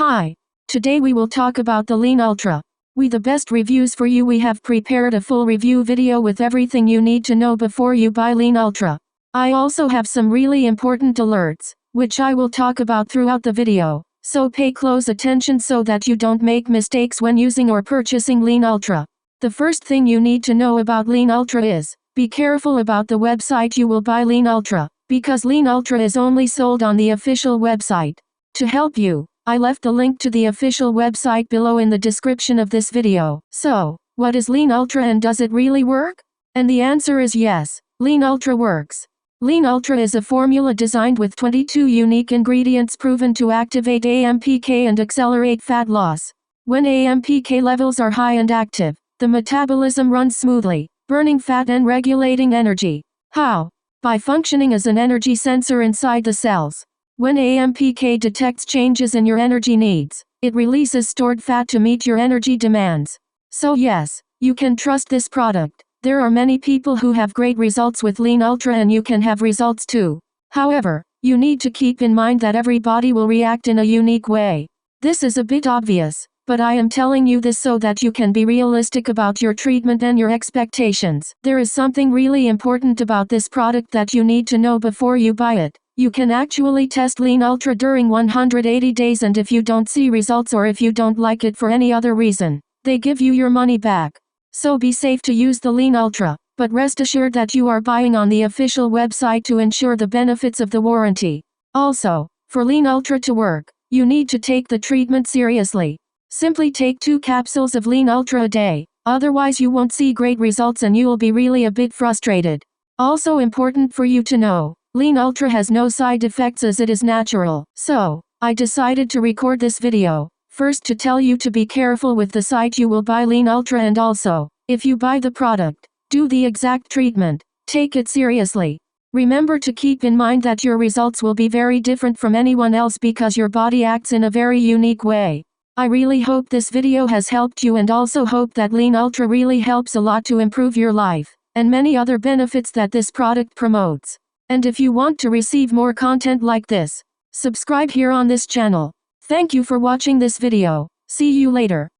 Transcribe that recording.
Hi. Today we will talk about the Lean Ultra. With the best reviews for you, we have prepared a full review video with everything you need to know before you buy Lean Ultra. I also have some really important alerts, which I will talk about throughout the video, so pay close attention so that you don't make mistakes when using or purchasing Lean Ultra. The first thing you need to know about Lean Ultra is, be careful about the website you will buy Lean Ultra, because Lean Ultra is only sold on the official website. To help you, I left a link to the official website below in the description of this video. So, what is Lean Ultra and does it really work? And the answer is yes, Lean Ultra works. Lean Ultra is a formula designed with 22 unique ingredients proven to activate AMPK and accelerate fat loss. When AMPK levels are high and active, the metabolism runs smoothly, burning fat and regulating energy. How? By functioning as an energy sensor inside the cells. When AMPK detects changes in your energy needs, it releases stored fat to meet your energy demands. So yes, you can trust this product. There are many people who have great results with Lean Ultra and you can have results too. However, you need to keep in mind that every body will react in a unique way. This is a bit obvious, but I am telling you this so that you can be realistic about your treatment and your expectations. There is something really important about this product that you need to know before you buy it. You can actually test Lean Ultra during 180 days, and if you don't see results or if you don't like it for any other reason, they give you your money back. So be safe to use the Lean Ultra, but rest assured that you are buying on the official website to ensure the benefits of the warranty. Also, for Lean Ultra to work, you need to take the treatment seriously. Simply take 2 capsules of Lean Ultra a day, otherwise you won't see great results and you will be really a bit frustrated. Also important for you to know, Lean Ultra has no side effects as it is natural. So, I decided to record this video, first to tell you to be careful with the site you will buy Lean Ultra, and also, if you buy the product, do the exact treatment, take it seriously. Remember to keep in mind that your results will be very different from anyone else because your body acts in a very unique way. I really hope this video has helped you, and also hope that Lean Ultra really helps a lot to improve your life, and many other benefits that this product promotes. And if you want to receive more content like this, subscribe here on this channel. Thank you for watching this video. See you later.